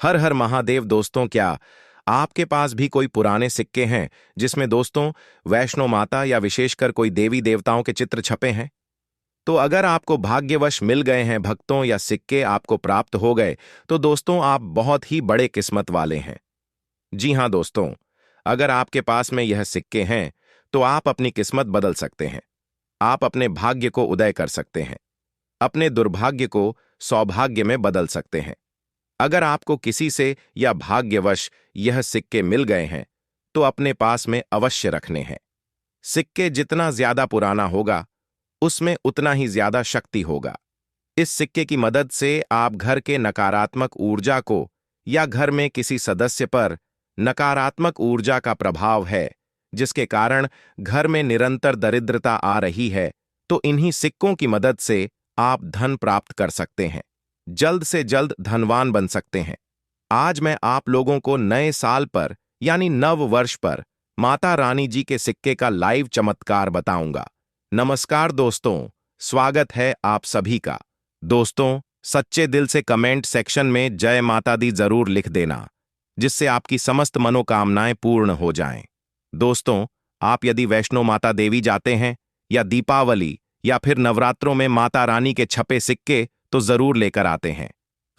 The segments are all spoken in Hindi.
हर हर महादेव। दोस्तों, क्या आपके पास भी कोई पुराने सिक्के हैं जिसमें दोस्तों वैष्णो माता या विशेषकर कोई देवी देवताओं के चित्र छपे हैं? तो अगर आपको भाग्यवश मिल गए हैं भक्तों या सिक्के आपको प्राप्त हो गए, तो दोस्तों आप बहुत ही बड़े किस्मत वाले हैं। जी हां दोस्तों, अगर आपके पास में यह सिक्के हैं तो आप अपनी किस्मत बदल सकते हैं। आप अपने भाग्य को उदय कर सकते हैं, अपने दुर्भाग्य को सौभाग्य में बदल सकते हैं। अगर आपको किसी से या भाग्यवश यह सिक्के मिल गए हैं तो अपने पास में अवश्य रखने हैं। सिक्के जितना ज्यादा पुराना होगा उसमें उतना ही ज्यादा शक्ति होगा। इस सिक्के की मदद से आप घर के नकारात्मक ऊर्जा को या घर में किसी सदस्य पर नकारात्मक ऊर्जा का प्रभाव है जिसके कारण घर में निरंतर दरिद्रता आ रही है, तो इन्हीं सिक्कों की मदद से आप धन प्राप्त कर सकते हैं, जल्द से जल्द धनवान बन सकते हैं। आज मैं आप लोगों को नए साल पर यानी नव वर्ष पर माता रानी जी के सिक्के का लाइव चमत्कार बताऊंगा। नमस्कार दोस्तों, स्वागत है आप सभी का। दोस्तों, सच्चे दिल से कमेंट सेक्शन में जय माता दी जरूर लिख देना, जिससे आपकी समस्त मनोकामनाएं पूर्ण हो जाएं। दोस्तों, आप यदि वैष्णो माता देवी जाते हैं या दीपावली या फिर नवरात्रों में माता रानी के छपे सिक्के तो जरूर लेकर आते हैं।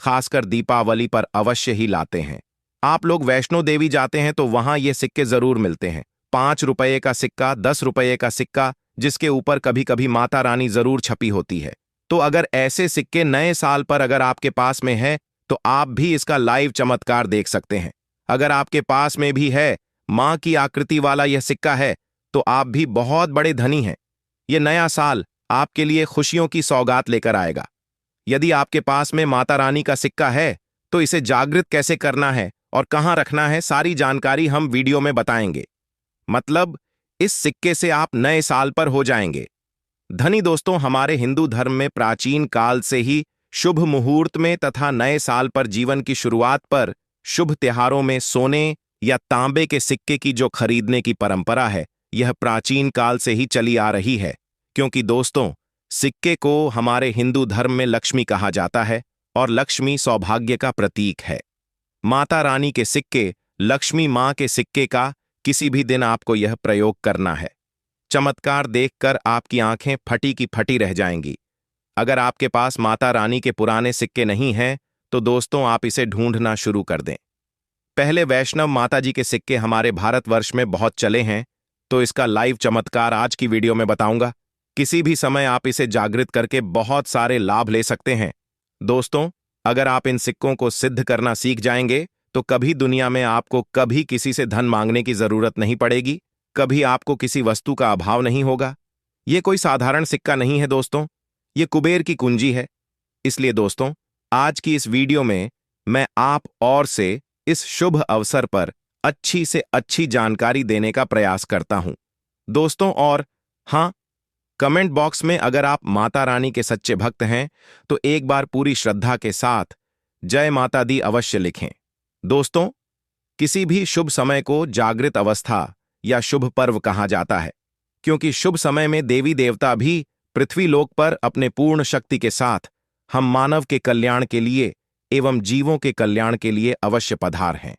खासकर दीपावली पर अवश्य ही लाते हैं। आप लोग वैष्णो देवी जाते हैं तो वहां ये सिक्के जरूर मिलते हैं। 5 रुपये का सिक्का, 10 रुपये का सिक्का, जिसके ऊपर कभी कभी माता रानी जरूर छपी होती है। तो अगर ऐसे सिक्के नए साल पर अगर आपके पास में है तो आप भी इसका लाइव चमत्कार देख सकते हैं। अगर आपके पास में भी है मां की आकृति वाला यह सिक्का है तो आप भी बहुत बड़े धनी हैं। यह नया साल आपके लिए खुशियों की सौगात लेकर आएगा। यदि आपके पास में माता रानी का सिक्का है तो इसे जागृत कैसे करना है और कहां रखना है, सारी जानकारी हम वीडियो में बताएंगे। मतलब इस सिक्के से आप नए साल पर हो जाएंगे धनी। दोस्तों, हमारे हिंदू धर्म में प्राचीन काल से ही शुभ मुहूर्त में तथा नए साल पर जीवन की शुरुआत पर शुभ त्योहारों में सोने या तांबे के सिक्के की जो खरीदने की परंपरा है, यह प्राचीन काल से ही चली आ रही है। क्योंकि दोस्तों, सिक्के को हमारे हिंदू धर्म में लक्ष्मी कहा जाता है और लक्ष्मी सौभाग्य का प्रतीक है। माता रानी के सिक्के, लक्ष्मी मां के सिक्के का किसी भी दिन आपको यह प्रयोग करना है। चमत्कार देखकर आपकी आंखें फटी की फटी रह जाएंगी। अगर आपके पास माता रानी के पुराने सिक्के नहीं हैं तो दोस्तों आप इसे ढूंढना शुरू कर दें। पहले वैष्णव माता जी के सिक्के हमारे भारतवर्ष में बहुत चले हैं, तो इसका लाइव चमत्कार आज की वीडियो में बताऊंगा। किसी भी समय आप इसे जागृत करके बहुत सारे लाभ ले सकते हैं। दोस्तों, अगर आप इन सिक्कों को सिद्ध करना सीख जाएंगे तो कभी दुनिया में आपको कभी किसी से धन मांगने की जरूरत नहीं पड़ेगी, कभी आपको किसी वस्तु का अभाव नहीं होगा। ये कोई साधारण सिक्का नहीं है दोस्तों, ये कुबेर की कुंजी है। इसलिए दोस्तों, आज की इस वीडियो में मैं आप और से इस शुभ अवसर पर अच्छी से अच्छी जानकारी देने का प्रयास करता हूं दोस्तों। और हां, कमेंट बॉक्स में अगर आप माता रानी के सच्चे भक्त हैं तो एक बार पूरी श्रद्धा के साथ जय माता दी अवश्य लिखें। दोस्तों, किसी भी शुभ समय को जागृत अवस्था या शुभ पर्व कहा जाता है, क्योंकि शुभ समय में देवी देवता भी पृथ्वी लोक पर अपने पूर्ण शक्ति के साथ हम मानव के कल्याण के लिए एवं जीवों के कल्याण के लिए अवश्य पधार हैं।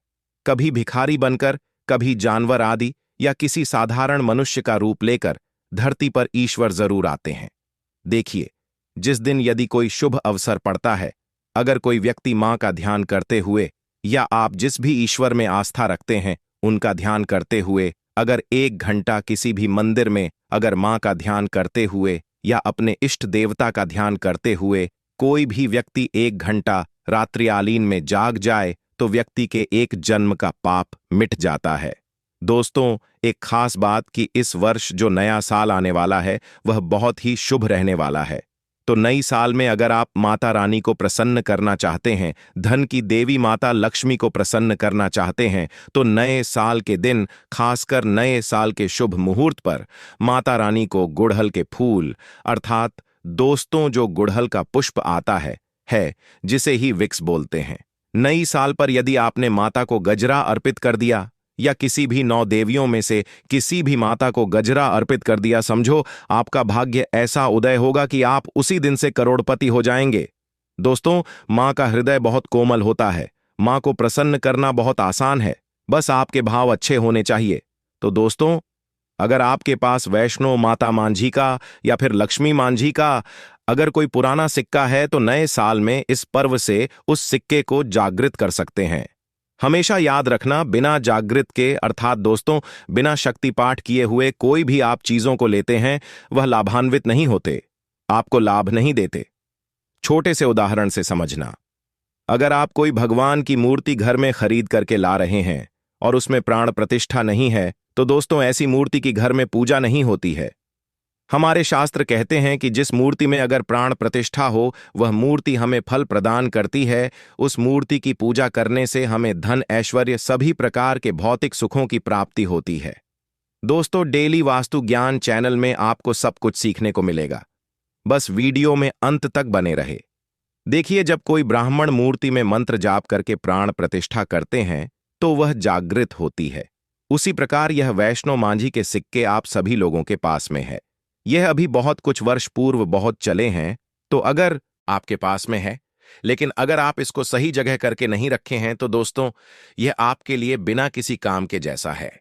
कभी भिखारी बनकर, कभी जानवर आदि या किसी साधारण मनुष्य का रूप लेकर धरती पर ईश्वर जरूर आते हैं। देखिए, जिस दिन यदि कोई शुभ अवसर पड़ता है, अगर कोई व्यक्ति मां का ध्यान करते हुए या आप जिस भी ईश्वर में आस्था रखते हैं उनका ध्यान करते हुए अगर 1 घंटा किसी भी मंदिर में अगर मां का ध्यान करते हुए या अपने इष्ट देवता का ध्यान करते हुए कोई भी व्यक्ति 1 घंटा रात्रिकालीन में जाग जाए तो व्यक्ति के एक जन्म का पाप मिट जाता है। दोस्तों, एक खास बात कि इस वर्ष जो नया साल आने वाला है वह बहुत ही शुभ रहने वाला है। तो नई साल में अगर आप माता रानी को प्रसन्न करना चाहते हैं, धन की देवी माता लक्ष्मी को प्रसन्न करना चाहते हैं, तो नए साल के दिन, खासकर नए साल के शुभ मुहूर्त पर माता रानी को गुड़हल के फूल अर्थात दोस्तों जो गुड़हल का पुष्प आता है जिसे ही विक्स बोलते हैं। नई साल पर यदि आपने माता को गजरा अर्पित कर दिया या किसी भी 9 देवियों में से किसी भी माता को गजरा अर्पित कर दिया, समझो आपका भाग्य ऐसा उदय होगा कि आप उसी दिन से करोड़पति हो जाएंगे। दोस्तों, मां का हृदय बहुत कोमल होता है, माँ को प्रसन्न करना बहुत आसान है, बस आपके भाव अच्छे होने चाहिए। तो दोस्तों, अगर आपके पास वैष्णो माता मांझी का या फिर लक्ष्मी मांझी का अगर कोई पुराना सिक्का है तो नए साल में इस पर्व से उस सिक्के को जागृत कर सकते हैं। हमेशा याद रखना, बिना जागृत के अर्थात दोस्तों बिना शक्ति पाठ किए हुए कोई भी आप चीजों को लेते हैं वह लाभान्वित नहीं होते, आपको लाभ नहीं देते। छोटे से उदाहरण से समझना, अगर आप कोई भगवान की मूर्ति घर में खरीद करके ला रहे हैं और उसमें प्राण प्रतिष्ठा नहीं है तो दोस्तों ऐसी मूर्ति की घर में पूजा नहीं होती है। हमारे शास्त्र कहते हैं कि जिस मूर्ति में अगर प्राण प्रतिष्ठा हो वह मूर्ति हमें फल प्रदान करती है। उस मूर्ति की पूजा करने से हमें धन ऐश्वर्य सभी प्रकार के भौतिक सुखों की प्राप्ति होती है। दोस्तों, डेली वास्तु ज्ञान चैनल में आपको सब कुछ सीखने को मिलेगा, बस वीडियो में अंत तक बने रहे। देखिए, जब कोई ब्राह्मण मूर्ति में मंत्र जाप करके प्राण प्रतिष्ठा करते हैं तो वह जागृत होती है। उसी प्रकार यह वैष्णो मांझी के सिक्के आप सभी लोगों के पास में है। यह अभी बहुत कुछ वर्ष पूर्व बहुत चले हैं, तो अगर आपके पास में है, लेकिन अगर आप इसको सही जगह करके नहीं रखे हैं तो दोस्तों यह आपके लिए बिना किसी काम के जैसा है।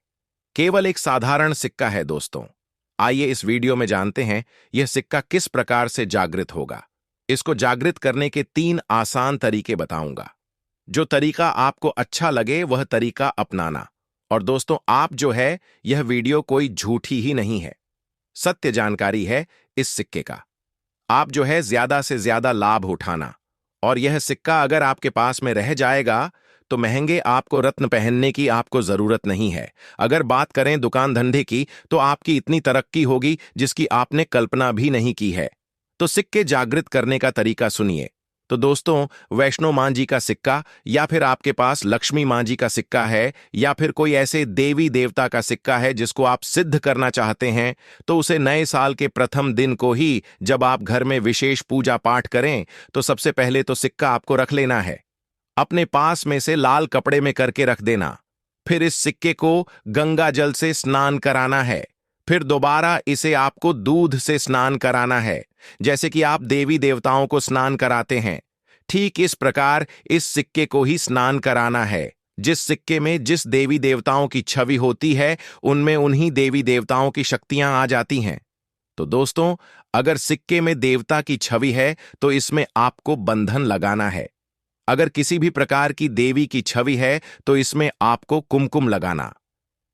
केवल एक साधारण सिक्का है। दोस्तों, आइए इस वीडियो में जानते हैं यह सिक्का किस प्रकार से जागृत होगा। इसको जागृत करने के 3 आसान तरीके बताऊंगा। जो तरीका आपको अच्छा लगे वह तरीका अपनाना। और दोस्तों, आप जो है यह वीडियो कोई झूठी ही नहीं है, सत्य जानकारी है इस सिक्के का। आप जो है ज्यादा से ज्यादा लाभ उठाना। और यह सिक्का अगर आपके पास में रह जाएगा तो महंगे आपको रत्न पहनने की आपको जरूरत नहीं है। अगर बात करें दुकान धंधे की तो आपकी इतनी तरक्की होगी जिसकी आपने कल्पना भी नहीं की है। तो सिक्के जागृत करने का तरीका सुनिए। तो दोस्तों, वैष्णो मांझी का सिक्का या फिर आपके पास लक्ष्मी मांझी का सिक्का है या फिर कोई ऐसे देवी देवता का सिक्का है जिसको आप सिद्ध करना चाहते हैं, तो उसे नए साल के प्रथम दिन को ही जब आप घर में विशेष पूजा पाठ करें तो सबसे पहले तो सिक्का आपको रख लेना है, अपने पास में से लाल कपड़े में करके रख देना। फिर इस सिक्के को गंगा जल से स्नान कराना है। फिर दोबारा इसे आपको दूध से स्नान कराना है, जैसे कि आप देवी देवताओं को स्नान कराते हैं। ठीक इस प्रकार इस सिक्के को ही स्नान कराना है। जिस सिक्के में जिस देवी देवताओं की छवि होती है उनमें उन्हीं देवी देवताओं की शक्तियां आ जाती हैं। तो दोस्तों, अगर सिक्के में देवता की छवि है तो इसमें आपको बंधन लगाना है। अगर किसी भी प्रकार की देवी की छवि है तो इसमें आपको कुमकुम लगाना।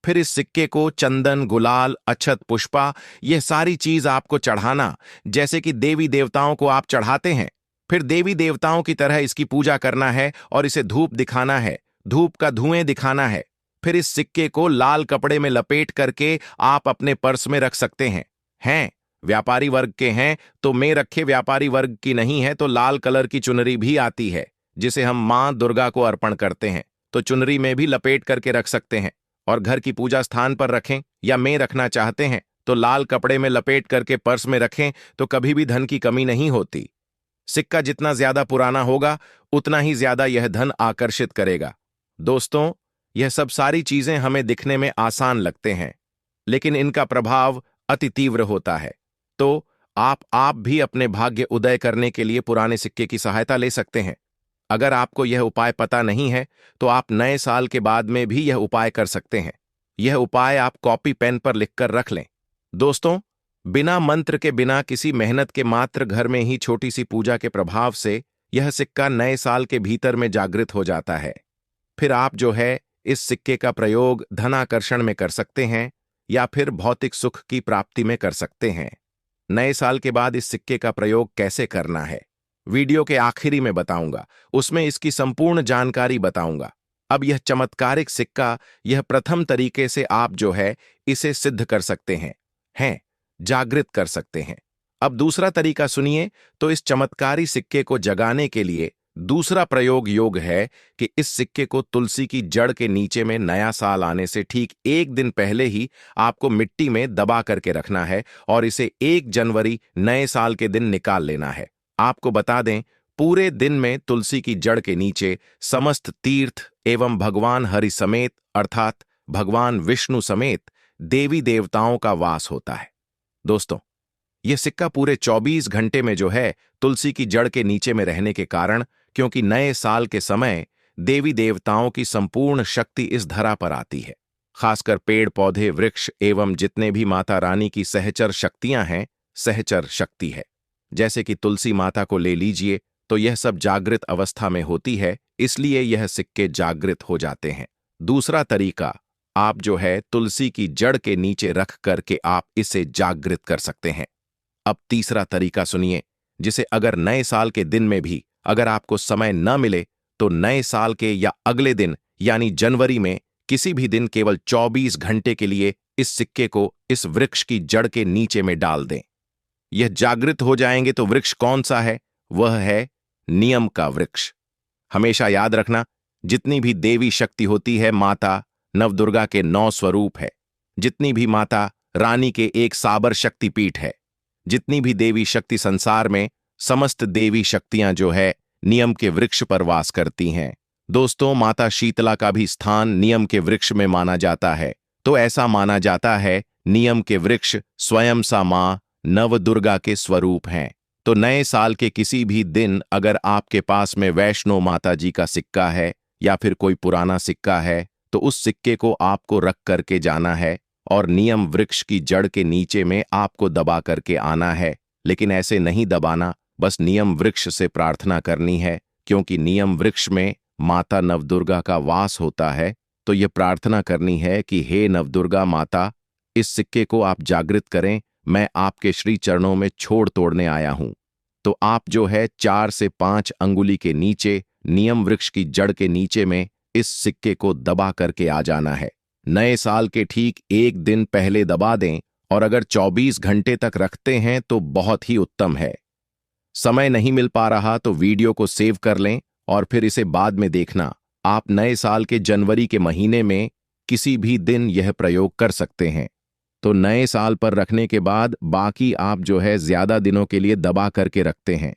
फिर इस सिक्के को चंदन, गुलाल, अक्षत, पुष्पा यह सारी चीज आपको चढ़ाना, जैसे कि देवी देवताओं को आप चढ़ाते हैं। फिर देवी देवताओं की तरह इसकी पूजा करना है और इसे धूप दिखाना है, धूप का धुएं दिखाना है। फिर इस सिक्के को लाल कपड़े में लपेट करके आप अपने पर्स में रख सकते हैं व्यापारी वर्ग के हैं तो में रखे, व्यापारी वर्ग की नहीं है तो लाल कलर की चुनरी भी आती है जिसे हम मां दुर्गा को अर्पण करते हैं, तो चुनरी में भी लपेट करके रख सकते हैं। और घर की पूजा स्थान पर रखें या में रखना चाहते हैं तो लाल कपड़े में लपेट करके पर्स में रखें तो कभी भी धन की कमी नहीं होती। सिक्का जितना ज्यादा पुराना होगा उतना ही ज्यादा यह धन आकर्षित करेगा। दोस्तों, यह सब सारी चीजें हमें दिखने में आसान लगते हैं लेकिन इनका प्रभाव अति तीव्र होता है। तो आप भी अपने भाग्य उदय करने के लिए पुराने सिक्के की सहायता ले सकते हैं। अगर आपको यह उपाय पता नहीं है तो आप नए साल के बाद में भी यह उपाय कर सकते हैं। यह उपाय आप कॉपी पेन पर लिखकर रख लें। दोस्तों, बिना मंत्र के, बिना किसी मेहनत के, मात्र घर में ही छोटी सी पूजा के प्रभाव से यह सिक्का नए साल के भीतर में जागृत हो जाता है। फिर आप जो है इस सिक्के का प्रयोग धनाकर्षण में कर सकते हैं या फिर भौतिक सुख की प्राप्ति में कर सकते हैं। नए साल के बाद इस सिक्के का प्रयोग कैसे करना है वीडियो के आखिरी में बताऊंगा, उसमें इसकी संपूर्ण जानकारी बताऊंगा। अब यह चमत्कारिक सिक्का, यह प्रथम तरीके से आप जो है इसे सिद्ध कर सकते हैं जागृत कर सकते हैं। अब दूसरा तरीका सुनिए। तो इस चमत्कारी सिक्के को जगाने के लिए दूसरा प्रयोग योग है कि इस सिक्के को तुलसी की जड़ के नीचे में नया साल आने से ठीक 1 दिन पहले ही आपको मिट्टी में दबा करके रखना है और इसे 1 जनवरी नए साल के दिन निकाल लेना है। आपको बता दें, पूरे दिन में तुलसी की जड़ के नीचे समस्त तीर्थ एवं भगवान हरि समेत अर्थात भगवान विष्णु समेत देवी देवताओं का वास होता है। दोस्तों, यह सिक्का पूरे 24 घंटे में जो है तुलसी की जड़ के नीचे में रहने के कारण, क्योंकि नए साल के समय देवी देवताओं की संपूर्ण शक्ति इस धरा पर आती है। खासकर पेड़ पौधे, वृक्ष एवं जितने भी माता रानी की सहचर शक्तियां हैं, सहचर शक्ति है। जैसे कि तुलसी माता को ले लीजिए, तो यह सब जागृत अवस्था में होती है, इसलिए यह सिक्के जागृत हो जाते हैं। दूसरा तरीका, आप जो है तुलसी की जड़ के नीचे रख करके आप इसे जागृत कर सकते हैं। अब तीसरा तरीका सुनिए, जिसे अगर नए साल के दिन में भी अगर आपको समय न मिले तो नए साल के या अगले दिन यानी जनवरी में किसी भी दिन केवल 24 घंटे के लिए इस सिक्के को इस वृक्ष की जड़ के नीचे में डाल दें। यह जागृत हो जाएंगे। तो वृक्ष कौन सा है? वह है नियम का वृक्ष। हमेशा याद रखना, जितनी भी देवी शक्ति होती है, माता नवदुर्गा के 9 स्वरूप है। जितनी भी माता रानी के एक साबर शक्तिपीठ है। जितनी भी देवी शक्ति संसार में, समस्त देवी शक्तियां जो है नियम के वृक्ष पर वास करती हैं। दोस्तों, माता शीतला का भी स्थान नियम के वृक्ष में माना जाता है। तो ऐसा माना जाता है नियम के वृक्ष स्वयं सा मां नवदुर्गा के स्वरूप हैं। तो नए साल के किसी भी दिन अगर आपके पास में वैष्णो माता जी का सिक्का है या फिर कोई पुराना सिक्का है, तो उस सिक्के को आपको रख करके जाना है और नियम वृक्ष की जड़ के नीचे में आपको दबा करके आना है। लेकिन ऐसे नहीं दबाना, बस नियम वृक्ष से प्रार्थना करनी है, क्योंकि नियम वृक्ष में माता नवदुर्गा का वास होता है। तो यह प्रार्थना करनी है कि हे नवदुर्गा माता, इस सिक्के को आप जागृत करें, मैं आपके श्री चरणों में छोड़ तोड़ने आया हूं। तो आप जो है 4 से 5 अंगुली के नीचे नियम वृक्ष की जड़ के नीचे में इस सिक्के को दबा करके आ जाना है। नए साल के ठीक 1 दिन पहले दबा दें, और अगर 24 घंटे तक रखते हैं तो बहुत ही उत्तम है। समय नहीं मिल पा रहा तो वीडियो को सेव कर लें और फिर इसे बाद में देखना। आप नए साल के जनवरी के महीने में किसी भी दिन यह प्रयोग कर सकते हैं। तो नए साल पर रखने के बाद बाकी आप जो है ज्यादा दिनों के लिए दबा करके रखते हैं।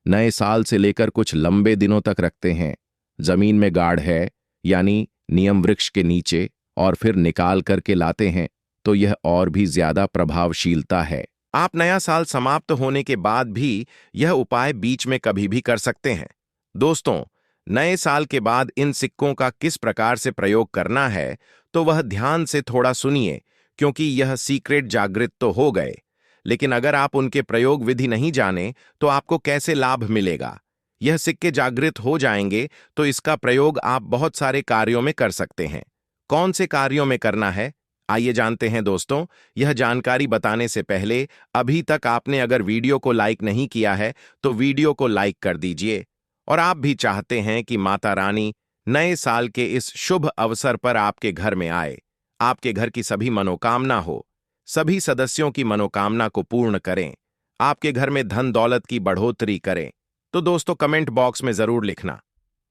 नए साल से लेकर कुछ लंबे दिनों तक रखते हैं। जमीन में गाड़ है यानी नियम वृक्ष के नीचे, और फिर निकाल करके लाते हैं, तो यह और भी ज्यादा प्रभावशीलता है। आप नया साल समाप्त होने के बाद भी यह उपाय बीच में कभी भी कर सकते हैं। दोस्तों, नए साल के बाद इन सिक्कों का किस प्रकार से प्रयोग करना है, तो वह ध्यान से थोड़ा सुनिए, क्योंकि यह सीक्रेट जागृत तो हो गए, लेकिन अगर आप उनके प्रयोग विधि नहीं जाने तो आपको कैसे लाभ मिलेगा। यह सिक्के जागृत हो जाएंगे तो इसका प्रयोग आप बहुत सारे कार्यों में कर सकते हैं। कौन से कार्यों में करना है, आइए जानते हैं। दोस्तों, यह जानकारी बताने से पहले अभी तक आपने अगर वीडियो को लाइक नहीं किया है तो वीडियो को लाइक कर दीजिए, और आप भी चाहते हैं कि माता रानी नए साल के इस शुभ अवसर पर आपके घर में आए, आपके घर की सभी मनोकामना हो, सभी सदस्यों की मनोकामना को पूर्ण करें, आपके घर में धन दौलत की बढ़ोतरी करें, तो दोस्तों कमेंट बॉक्स में जरूर लिखना,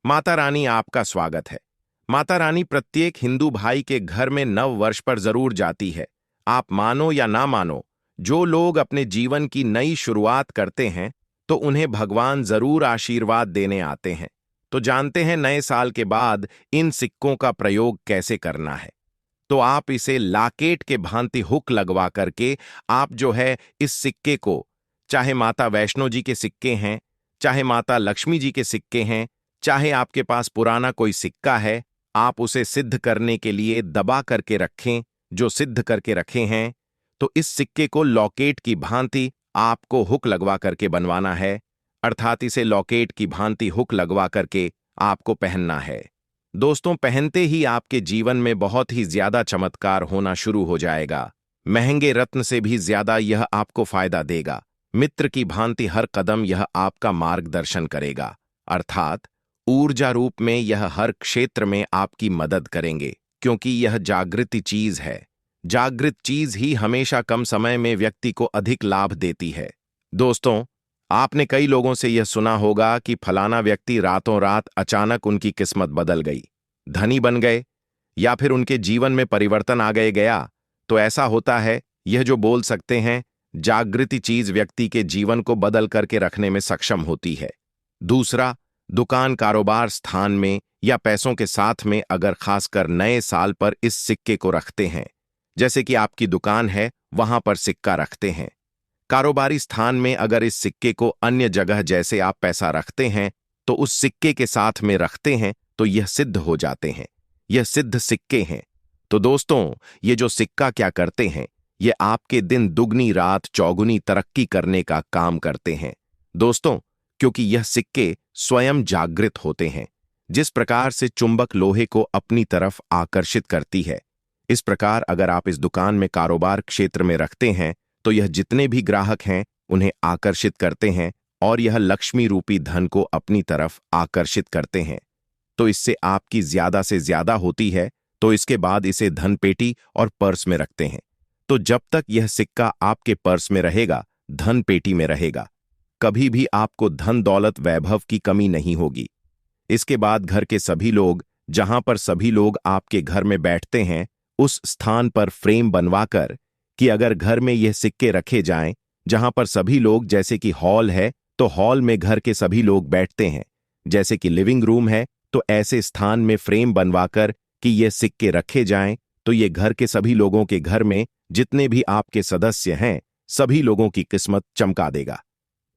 माता रानी आपका स्वागत है। माता रानी प्रत्येक हिंदू भाई के घर में नव वर्ष पर जरूर जाती है। आप मानो या ना मानो, जो लोग अपने जीवन की नई शुरुआत करते हैं तो उन्हें भगवान जरूर आशीर्वाद देने आते हैं। तो जानते हैं नए साल के बाद इन सिक्कों का प्रयोग कैसे करना है। तो आप इसे लाकेट के भांति हुक लगवा करके आप जो है इस सिक्के को, चाहे माता वैष्णो जी के सिक्के हैं, चाहे माता लक्ष्मी जी के सिक्के हैं, चाहे आपके पास पुराना कोई सिक्का है, आप उसे सिद्ध करने के लिए दबा करके रखें। जो सिद्ध करके रखे हैं, तो इस सिक्के को लॉकेट की भांति आपको हुक लगवा करके बनवाना है, अर्थात इसे लॉकेट की भांति हुक लगवा करके आपको पहनना है। दोस्तों, पहनते ही आपके जीवन में बहुत ही ज्यादा चमत्कार होना शुरू हो जाएगा। महंगे रत्न से भी ज्यादा यह आपको फायदा देगा। मित्र की भांति हर कदम यह आपका मार्गदर्शन करेगा, अर्थात ऊर्जा रूप में यह हर क्षेत्र में आपकी मदद करेंगे, क्योंकि यह जागृति चीज है। जागृत चीज ही हमेशा कम समय में व्यक्ति को अधिक लाभ देती है। दोस्तों, आपने कई लोगों से यह सुना होगा कि फलाना व्यक्ति रातों रात अचानक उनकी किस्मत बदल गई, धनी बन गए, या फिर उनके जीवन में परिवर्तन आ गया। तो ऐसा होता है, यह जो बोल सकते हैं, जागृति चीज व्यक्ति के जीवन को बदल करके रखने में सक्षम होती है। दूसरा, दुकान कारोबार स्थान में या पैसों के साथ में अगर खासकर नए साल पर इस सिक्के को रखते हैं, जैसे कि आपकी दुकान है वहां पर सिक्का रखते हैं, कारोबारी स्थान में अगर इस सिक्के को अन्य जगह जैसे आप पैसा रखते हैं तो उस सिक्के के साथ में रखते हैं, तो यह सिद्ध हो जाते हैं। यह सिद्ध सिक्के हैं। तो दोस्तों, ये जो सिक्का क्या करते हैं, ये आपके दिन दुगनी रात चौगुनी तरक्की करने का काम करते हैं दोस्तों, क्योंकि यह सिक्के स्वयं जागृत होते हैं। जिस प्रकार से चुंबक लोहे को अपनी तरफ आकर्षित करती है, इस प्रकार अगर आप इस दुकान में कारोबार क्षेत्र में रखते हैं तो यह जितने भी ग्राहक हैं उन्हें आकर्षित करते हैं और यह लक्ष्मी रूपी धन को अपनी तरफ आकर्षित करते हैं। तो इससे आपकी ज्यादा से ज्यादा होती है, तो इसके बाद इसे धन पेटी और पर्स में रखते हैं। तो जब तक यह सिक्का आपके पर्स में रहेगा, धन पेटी में रहेगा, कभी भी आपको धन दौलत वैभव की कमी नहीं होगी। इसके बाद घर के सभी लोग, जहां पर सभी लोग आपके घर में बैठते हैं, उस स्थान पर फ्रेम बनवाकर कि अगर घर में यह सिक्के रखे जाएं, जहां पर सभी लोग, जैसे कि हॉल है तो हॉल में घर के सभी लोग बैठते हैं, जैसे कि लिविंग रूम है तो ऐसे स्थान में फ्रेम बनवाकर कि ये सिक्के रखे जाएं, तो ये घर के सभी लोगों के घर में जितने भी आपके सदस्य हैं, सभी लोगों की किस्मत चमका देगा।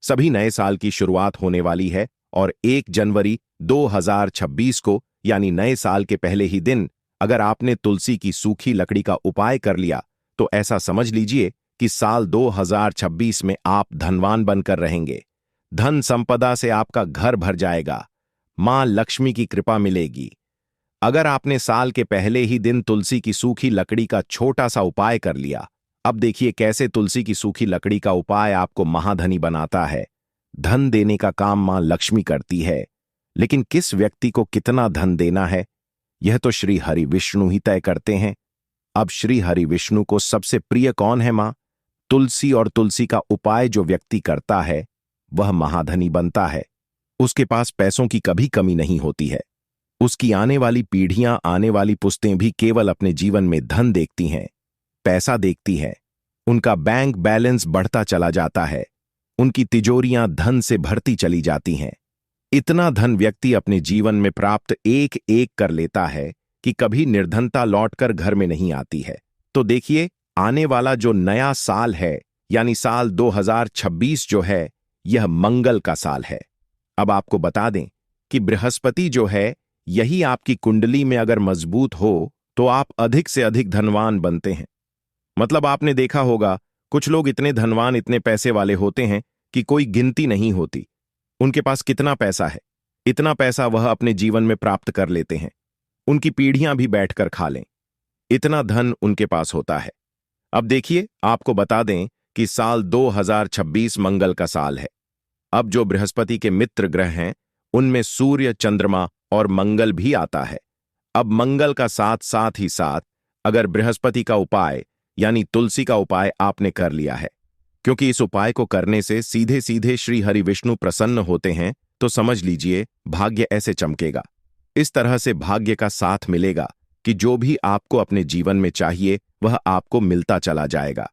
सभी नए साल की शुरुआत होने वाली है और 1 जनवरी 2026 को, यानी नए साल के पहले ही दिन, अगर आपने तुलसी की सूखी लकड़ी का उपाय कर लिया तो ऐसा समझ लीजिए कि साल 2026 में आप धनवान बनकर रहेंगे। धन संपदा से आपका घर भर जाएगा। मां लक्ष्मी की कृपा मिलेगी। अगर आपने साल के पहले ही दिन तुलसी की सूखी लकड़ी का छोटा सा उपाय कर लिया, अब देखिए कैसे तुलसी की सूखी लकड़ी का उपाय आपको महाधनी बनाता है। धन देने का काम मां लक्ष्मी करती है, लेकिन किस व्यक्ति को कितना धन देना है, यह तो श्री हरि विष्णु ही तय करते हैं। अब श्री हरि विष्णु को सबसे प्रिय कौन है मां? तुलसी, और तुलसी का उपाय जो व्यक्ति करता है वह महाधनी बनता है। उसके पास पैसों की कभी कमी नहीं होती है। उसकी आने वाली पीढ़ियां, आने वाली पुश्तें भी केवल अपने जीवन में धन देखती हैं, पैसा देखती है। उनका बैंक बैलेंस बढ़ता चला जाता है, उनकी तिजोरियां धन से भरती चली जाती हैं। इतना धन व्यक्ति अपने जीवन में प्राप्त एक एक कर लेता है कि कभी निर्धनता लौटकर घर में नहीं आती है। तो देखिए, आने वाला जो नया साल है, यानी साल 2026 जो है, यह मंगल का साल है। अब आपको बता दें कि बृहस्पति जो है, यही आपकी कुंडली में अगर मजबूत हो तो आप अधिक से अधिक धनवान बनते हैं। मतलब आपने देखा होगा, कुछ लोग इतने धनवान, इतने पैसे वाले होते हैं कि कोई गिनती नहीं होती। उनके पास कितना पैसा है, इतना पैसा वह अपने जीवन में प्राप्त कर लेते हैं, उनकी पीढ़ियां भी बैठकर खा लें, इतना धन उनके पास होता है। अब देखिए, आपको बता दें कि साल 2026 मंगल का साल है। अब जो बृहस्पति के मित्र ग्रह हैं, उनमें सूर्य, चंद्रमा और मंगल भी आता है। अब मंगल का साथ साथ ही साथ अगर बृहस्पति का उपाय यानी तुलसी का उपाय आपने कर लिया है, क्योंकि इस उपाय को करने से सीधे सीधे श्री हरि विष्णु प्रसन्न होते हैं, तो समझ लीजिए भाग्य ऐसे चमकेगा। इस तरह से भाग्य का साथ मिलेगा कि जो भी आपको अपने जीवन में चाहिए वह आपको मिलता चला जाएगा।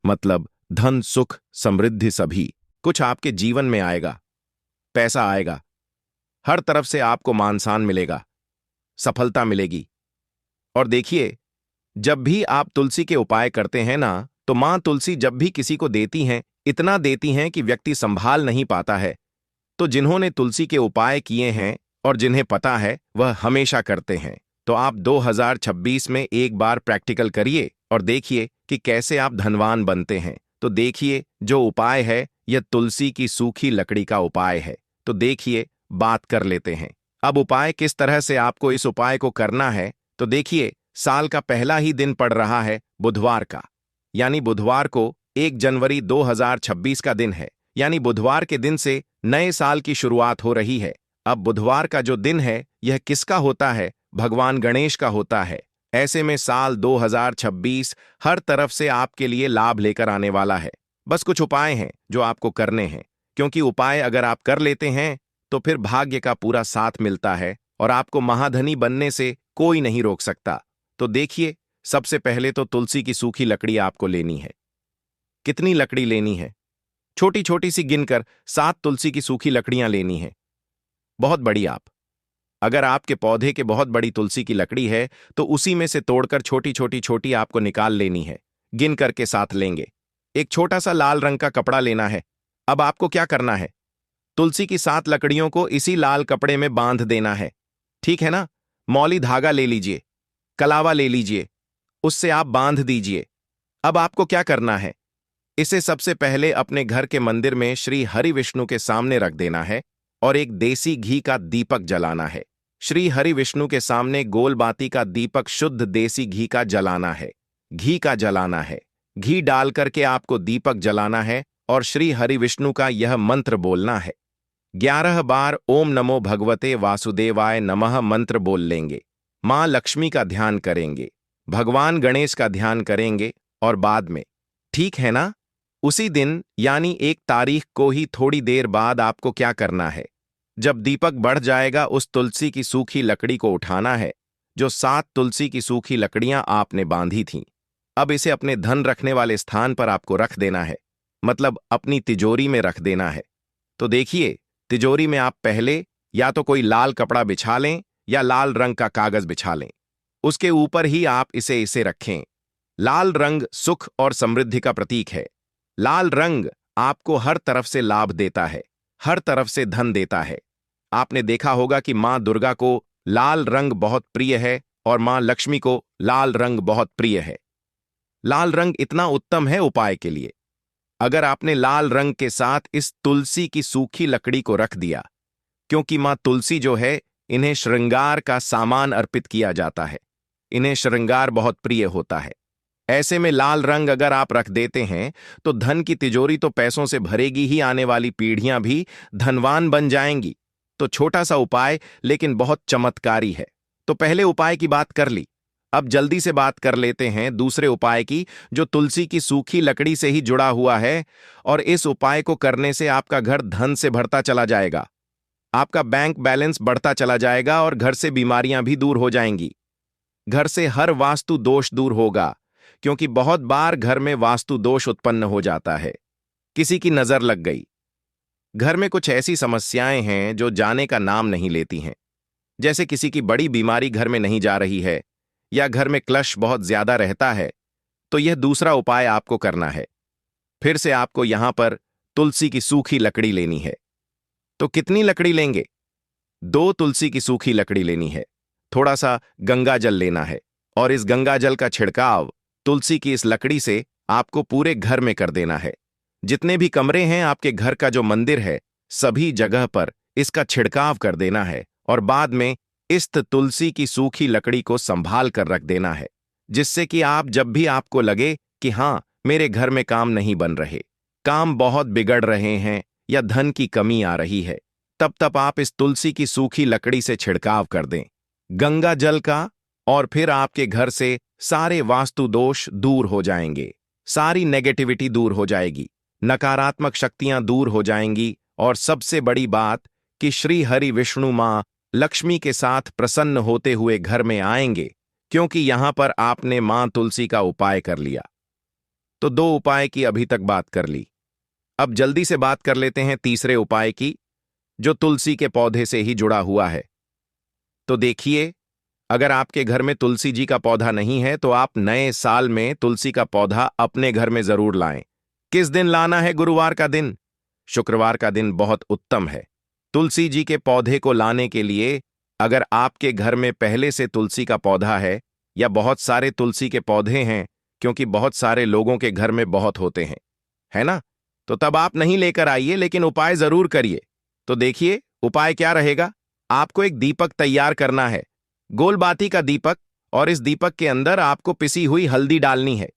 मतलब धन, सुख, समृद्धि सभी कुछ आपके जीवन में आएगा। पैसा आएगा, हर तरफ से आपको मान सम्मान मिलेगा, सफलता मिलेगी। और देखिए, जब भी आप तुलसी के उपाय करते हैं ना, तो मां तुलसी जब भी किसी को देती हैं, इतना देती हैं कि व्यक्ति संभाल नहीं पाता है। तो जिन्होंने तुलसी के उपाय किए हैं और जिन्हें पता है, वह हमेशा करते हैं। तो आप 2026 में एक बार प्रैक्टिकल करिए और देखिए कि कैसे आप धनवान बनते हैं। तो देखिए, जो उपाय है यह तुलसी की सूखी लकड़ी का उपाय है। तो देखिए, बात कर लेते हैं। अब उपाय किस तरह से आपको इस उपाय को करना है, तो देखिए, साल का पहला ही दिन पड़ रहा है बुधवार का, यानी बुधवार को 1 जनवरी 2026 का दिन है, यानी बुधवार के दिन से नए साल की शुरुआत हो रही है। अब बुधवार का जो दिन है यह किसका होता है? भगवान गणेश का होता है। ऐसे में साल 2026 हर तरफ से आपके लिए लाभ लेकर आने वाला है। बस कुछ उपाय हैं जो आपको करने हैं, क्योंकि उपाय अगर आप कर लेते हैं तो फिर भाग्य का पूरा साथ मिलता है और आपको महाधनी बनने से कोई नहीं रोक सकता। तो देखिए, सबसे पहले तो तुलसी की सूखी लकड़ी आपको लेनी है। कितनी लकड़ी लेनी है? छोटी छोटी सी गिनकर 7 तुलसी की सूखी लकड़ियां लेनी है। बहुत बड़ी आप, अगर आपके पौधे के बहुत बड़ी तुलसी की लकड़ी है तो उसी में से तोड़कर छोटी छोटी छोटी आपको निकाल लेनी है। गिन करके साथ लेंगे। एक छोटा सा लाल रंग का कपड़ा लेना है। अब आपको क्या करना है? तुलसी की 7 लकड़ियों को इसी लाल कपड़े में बांध देना है। ठीक है ना? मौली धागा ले लीजिए, कलावा ले लीजिए, उससे आप बांध दीजिए। अब आपको क्या करना है? इसे सबसे पहले अपने घर के मंदिर में श्री हरि विष्णु के सामने रख देना है और एक देसी घी का दीपक जलाना है। श्री हरि विष्णु के सामने गोल बाती का दीपक शुद्ध देसी घी का जलाना है। घी का जलाना है। घी डाल करके आपको दीपक जलाना है और श्री हरि विष्णु का यह मंत्र बोलना है। 11 बार ओम नमो भगवते वासुदेवाय नमः मंत्र बोल लेंगे। मां लक्ष्मी का ध्यान करेंगे, भगवान गणेश का ध्यान करेंगे और बाद में, ठीक है ना? उसी दिन यानी 1 तारीख को ही थोड़ी देर बाद आपको क्या करना है? जब दीपक बढ़ जाएगा उस तुलसी की सूखी लकड़ी को उठाना है, जो 7 तुलसी की सूखी लकड़ियां आपने बांधी थीं। अब इसे अपने धन रखने वाले स्थान पर आपको रख देना है, मतलब अपनी तिजोरी में रख देना है। तो देखिए, तिजोरी में आप पहले या तो कोई लाल कपड़ा बिछा लें या लाल रंग का कागज बिछा लें। उसके ऊपर ही आप इसे रखें। लाल रंग सुख और समृद्धि का प्रतीक है। लाल रंग आपको हर तरफ से लाभ देता है, हर तरफ से धन देता है। आपने देखा होगा कि मां दुर्गा को लाल रंग बहुत प्रिय है और मां लक्ष्मी को लाल रंग बहुत प्रिय है। लाल रंग इतना उत्तम है उपाय के लिए। अगर आपने लाल रंग के साथ इस तुलसी की सूखी लकड़ी को रख दिया, क्योंकि मां तुलसी जो है, इन्हें श्रृंगार का सामान अर्पित किया जाता है। इन्हें श्रृंगार बहुत प्रिय होता है। ऐसे में लाल रंग अगर आप रख देते हैं तो धन की तिजोरी तो पैसों से भरेगी ही, आने वाली पीढ़ियां भी धनवान बन जाएंगी। तो छोटा सा उपाय लेकिन बहुत चमत्कारी है। तो पहले उपाय की बात कर ली, अब जल्दी से बात कर लेते हैं दूसरे उपाय की, जो तुलसी की सूखी लकड़ी से ही जुड़ा हुआ है। और इस उपाय को करने से आपका घर धन से भरता चला जाएगा, आपका बैंक बैलेंस बढ़ता चला जाएगा और घर से बीमारियां भी दूर हो जाएंगी। घर से हर वास्तु दोष दूर होगा, क्योंकि बहुत बार घर में वास्तु दोष उत्पन्न हो जाता है। किसी की नजर लग गई, घर में कुछ ऐसी समस्याएं हैं जो जाने का नाम नहीं लेती हैं। जैसे किसी की बड़ी बीमारी घर में नहीं जा रही है, या घर में क्लश बहुत ज्यादा रहता है। तो यह दूसरा उपाय आपको करना है। फिर से आपको यहां पर तुलसी की सूखी लकड़ी लेनी है। तो कितनी लकड़ी लेंगे? 2 तुलसी की सूखी लकड़ी लेनी है। थोड़ा सा गंगा जल लेना है और इस गंगा जल का छिड़काव तुलसी की इस लकड़ी से आपको पूरे घर में कर देना है। जितने भी कमरे हैं आपके घर का, जो मंदिर है, सभी जगह पर इसका छिड़काव कर देना है और बाद में इस तुलसी की सूखी लकड़ी को संभाल कर रख देना है, जिससे कि आप जब भी आपको लगे कि हां, मेरे घर में काम नहीं बन रहे, काम बहुत बिगड़ रहे हैं या धन की कमी आ रही है, तब आप इस तुलसी की सूखी लकड़ी से छिड़काव कर दें गंगा जल का, और फिर आपके घर से सारे वास्तु दोष दूर हो जाएंगे, सारी नेगेटिविटी दूर हो जाएगी, नकारात्मक शक्तियां दूर हो जाएंगी। और सबसे बड़ी बात कि श्री हरि विष्णु मां लक्ष्मी के साथ प्रसन्न होते हुए घर में आएंगे, क्योंकि यहां पर आपने मां तुलसी का उपाय कर लिया। तो 2 उपाय की अभी तक बात कर ली। अब जल्दी से बात कर लेते हैं तीसरे उपाय की, जो तुलसी के पौधे से ही जुड़ा हुआ है। तो देखिए, अगर आपके घर में तुलसी जी का पौधा नहीं है तो आप नए साल में तुलसी का पौधा अपने घर में जरूर लाएं। किस दिन लाना है? गुरुवार का दिन, शुक्रवार का दिन बहुत उत्तम है तुलसी जी के पौधे को लाने के लिए। अगर आपके घर में पहले से तुलसी का पौधा है या बहुत सारे तुलसी के पौधे हैं, क्योंकि बहुत सारे लोगों के घर में बहुत होते हैं, है ना? तो तब आप नहीं लेकर आइए, लेकिन उपाय जरूर करिए। तो देखिए, उपाय क्या रहेगा? आपको एक दीपक तैयार करना है, गोल बाती का दीपक, और इस दीपक के अंदर आपको पिसी हुई हल्दी डालनी है।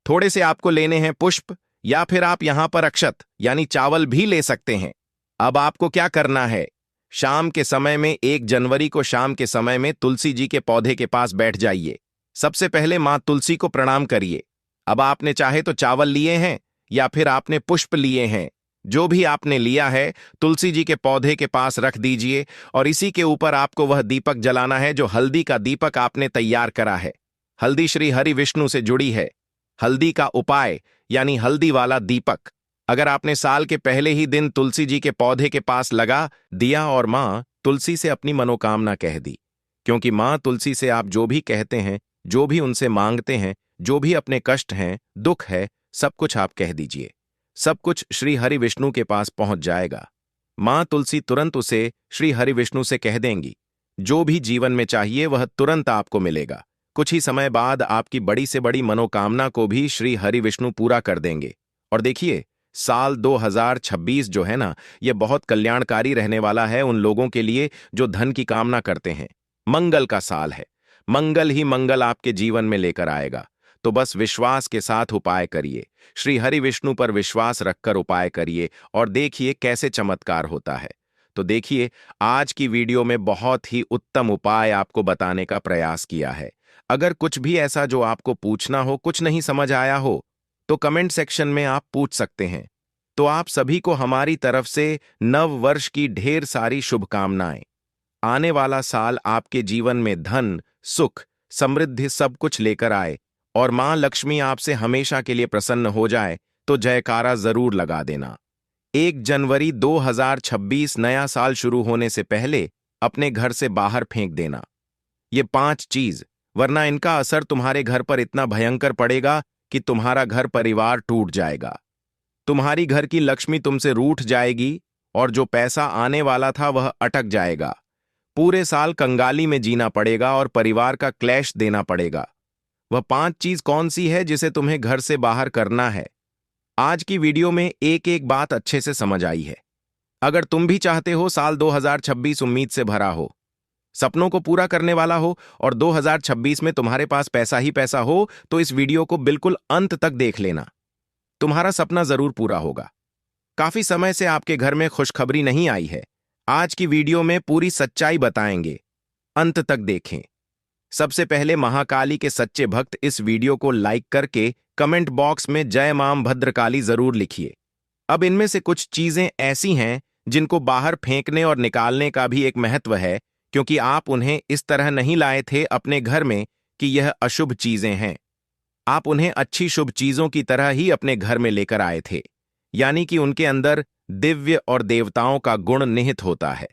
थोड़े से आपको लेने हैं पुष्प, या फिर आप यहां पर अक्षत यानी चावल भी ले सकते हैं। अब आपको क्या करना है? शाम के समय में 1 जनवरी को शाम के समय में तुलसी जी के पौधे के पास बैठ जाइए। सबसे पहले मां तुलसी को प्रणाम करिए। अब आपने चाहे तो चावल लिए हैं या फिर आपने पुष्प लिए हैं, जो भी आपने लिया है तुलसी जी के पौधे के पास रख दीजिए और इसी के ऊपर आपको वह दीपक जलाना है जो हल्दी का दीपक आपने तैयार करा है। हल्दी श्री हरि विष्णु से जुड़ी है। हल्दी का उपाय यानी हल्दी वाला दीपक अगर आपने साल के पहले ही दिन तुलसी जी के पौधे के पास लगा दिया और मां तुलसी से अपनी मनोकामना कह दी, क्योंकि मां तुलसी से आप जो भी कहते हैं, जो भी उनसे मांगते हैं, जो भी अपने कष्ट हैं, दुख है, सब कुछ आप कह दीजिए। सब कुछ श्री हरि विष्णु के पास पहुंच जाएगा। मां तुलसी तुरंत उसे श्री हरि विष्णु से कह देंगी, जो भी जीवन में चाहिए वह तुरंत आपको मिलेगा। कुछ ही समय बाद आपकी बड़ी से बड़ी मनोकामना को भी श्री हरि विष्णु पूरा कर देंगे। और देखिए, साल 2026 जो है ना, यह बहुत कल्याणकारी रहने वाला है उन लोगों के लिए जो धन की कामना करते हैं। मंगल का साल है। मंगल ही मंगल आपके जीवन में लेकर आएगा। तो बस विश्वास के साथ उपाय करिए, श्री हरि विष्णु पर विश्वास रखकर उपाय करिए और देखिए कैसे चमत्कार होता है। तो देखिए, आज की वीडियो में बहुत ही उत्तम उपाय आपको बताने का प्रयास किया है। अगर कुछ भी ऐसा जो आपको पूछना हो, कुछ नहीं समझ आया हो, तो कमेंट सेक्शन में आप पूछ सकते हैं। तो आप सभी को हमारी तरफ से नव वर्ष की ढेर सारी शुभकामनाएं। आने वाला साल आपके जीवन में धन, सुख, समृद्धि सब कुछ लेकर आए और मां लक्ष्मी आपसे हमेशा के लिए प्रसन्न हो जाए। तो जयकारा जरूर लगा देना। 1 जनवरी 2026 नया साल शुरू होने से पहले अपने घर से बाहर फेंक देना ये 5 चीज, वरना इनका असर तुम्हारे घर पर इतना भयंकर पड़ेगा कि तुम्हारा घर परिवार टूट जाएगा। तुम्हारी घर की लक्ष्मी तुमसे रूठ जाएगी और जो पैसा आने वाला था वह अटक जाएगा। पूरे साल कंगाली में जीना पड़ेगा और परिवार का क्लैश देना पड़ेगा। वह 5 चीज कौन सी है जिसे तुम्हें घर से बाहर करना है? आज की वीडियो में एक एक बात अच्छे से समझ आई है। अगर तुम भी चाहते हो साल 2026 उम्मीद से भरा हो, सपनों को पूरा करने वाला हो और 2026 में तुम्हारे पास पैसा ही पैसा हो, तो इस वीडियो को बिल्कुल अंत तक देख लेना। तुम्हारा सपना जरूर पूरा होगा। काफी समय से आपके घर में खुशखबरी नहीं आई है। आज की वीडियो में पूरी सच्चाई बताएंगे, अंत तक देखें। सबसे पहले महाकाली के सच्चे भक्त इस वीडियो को लाइक करके कमेंट बॉक्स में जय मां भद्रकाली जरूर लिखिए। अब इनमें से कुछ चीजें ऐसी हैं जिनको बाहर फेंकने और निकालने का भी एक महत्व है, क्योंकि आप उन्हें इस तरह नहीं लाए थे अपने घर में कि यह अशुभ चीजें हैं। आप उन्हें अच्छी शुभ चीजों की तरह ही अपने घर में लेकर आए थे, यानी कि उनके अंदर दिव्य और देवताओं का गुण निहित होता है।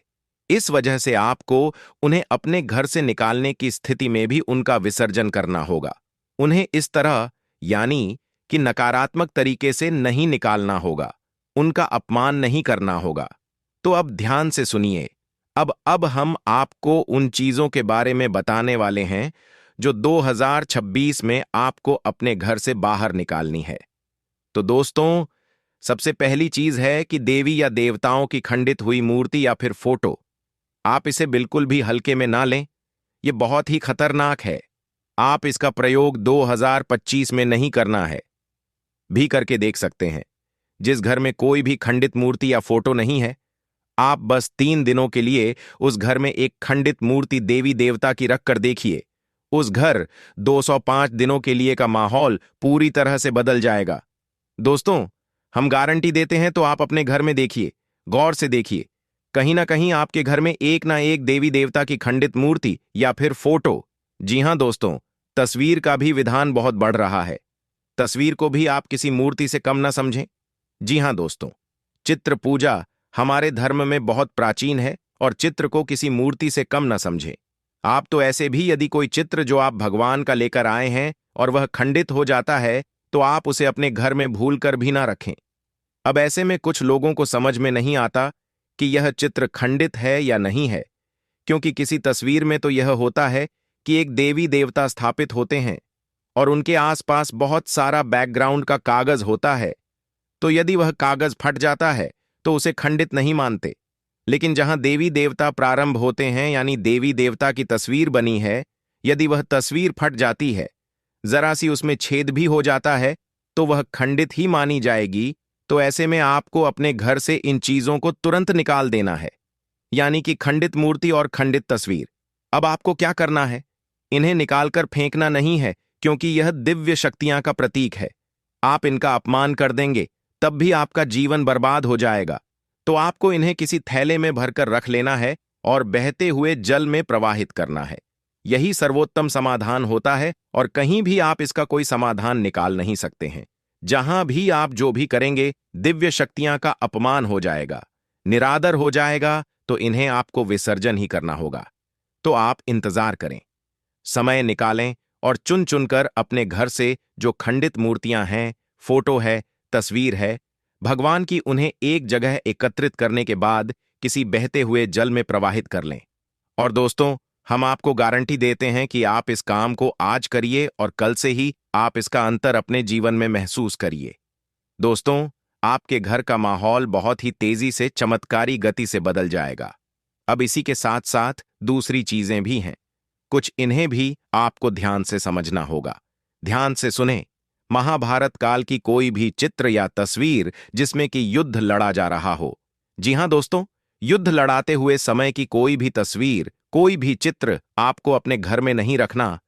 इस वजह से आपको उन्हें अपने घर से निकालने की स्थिति में भी उनका विसर्जन करना होगा। उन्हें इस तरह, यानी कि नकारात्मक तरीके से नहीं निकालना होगा, उनका अपमान नहीं करना होगा। तो अब ध्यान से सुनिए। अब हम आपको उन चीजों के बारे में बताने वाले हैं जो 2026 में आपको अपने घर से बाहर निकालनी है। तो दोस्तों, सबसे पहली चीज है कि देवी या देवताओं की खंडित हुई मूर्ति या फिर फोटो। आप इसे बिल्कुल भी हल्के में ना लें, यह बहुत ही खतरनाक है। आप इसका प्रयोग 2025 में नहीं करना है भी करके देख सकते हैं। जिस घर में कोई भी खंडित मूर्ति या फोटो नहीं है, आप बस 3 दिनों के लिए उस घर में एक खंडित मूर्ति देवी देवता की रखकर देखिए। उस घर 205 दिनों के लिए का माहौल पूरी तरह से बदल जाएगा। दोस्तों, हम गारंटी देते हैं, तो आप अपने घर में देखिए, गौर से देखिए। कहीं ना कहीं आपके घर में एक ना एक देवी देवता की खंडित मूर्ति या फिर फोटो, जी हां दोस्तों, तस्वीर का भी विधान बहुत बढ़ रहा है। तस्वीर को भी आप किसी मूर्ति से कम ना समझें। जी हां दोस्तों, चित्र पूजा हमारे धर्म में बहुत प्राचीन है और चित्र को किसी मूर्ति से कम ना समझें। आप तो ऐसे भी यदि कोई चित्र जो आप भगवान का लेकर आए हैं और वह खंडित हो जाता है, तो आप उसे अपने घर में भूल कर भी ना रखें। अब ऐसे में कुछ लोगों को समझ में नहीं आता कि यह चित्र खंडित है या नहीं है, क्योंकि किसी तस्वीर में तो यह होता है कि एक देवी देवता स्थापित होते हैं और उनके आसपास बहुत सारा बैकग्राउंड का कागज होता है। तो यदि वह कागज फट जाता है तो उसे खंडित नहीं मानते। लेकिन जहां देवी देवता प्रारंभ होते हैं, यानी देवी देवता की तस्वीर बनी है, यदि वह तस्वीर फट जाती है, जरा सी उसमें छेद भी हो जाता है, तो वह खंडित ही मानी जाएगी। तो ऐसे में आपको अपने घर से इन चीजों को तुरंत निकाल देना है, यानी कि खंडित मूर्ति और खंडित तस्वीर। अब आपको क्या करना है? इन्हें निकालकर फेंकना नहीं है, क्योंकि यह दिव्य शक्तियां का प्रतीक है। आप इनका अपमान कर देंगे तब भी आपका जीवन बर्बाद हो जाएगा। तो आपको इन्हें किसी थैले में भरकर रख लेना है और बहते हुए जल में प्रवाहित करना है। यही सर्वोत्तम समाधान होता है और कहीं भी आप इसका कोई समाधान निकाल नहीं सकते हैं। जहां भी आप जो भी करेंगे, दिव्य शक्तियां का अपमान हो जाएगा, निरादर हो जाएगा। तो इन्हें आपको विसर्जन ही करना होगा। तो आप इंतजार करें, समय निकालें और चुन चुनकर अपने घर से जो खंडित मूर्तियां हैं, फोटो है, तस्वीर है, भगवान की, उन्हें एक जगह एकत्रित करने के बाद किसी बहते हुए जल में प्रवाहित कर लें और दोस्तों, हम आपको गारंटी देते हैं कि आप इस काम को आज करिए और कल से ही आप इसका अंतर अपने जीवन में महसूस करिए। दोस्तों, आपके घर का माहौल बहुत ही तेजी से चमत्कारी गति से बदल जाएगा। अब इसी के साथ साथ दूसरी चीजें भी हैं, कुछ इन्हें भी आपको ध्यान से समझना होगा। ध्यान से सुने। महाभारत काल की कोई भी चित्र या तस्वीर जिसमें कि युद्ध लड़ा जा रहा हो, जी हां दोस्तों, युद्ध लड़ाते हुए समय की कोई भी तस्वीर, कोई भी चित्र आपको अपने घर में नहीं रखना,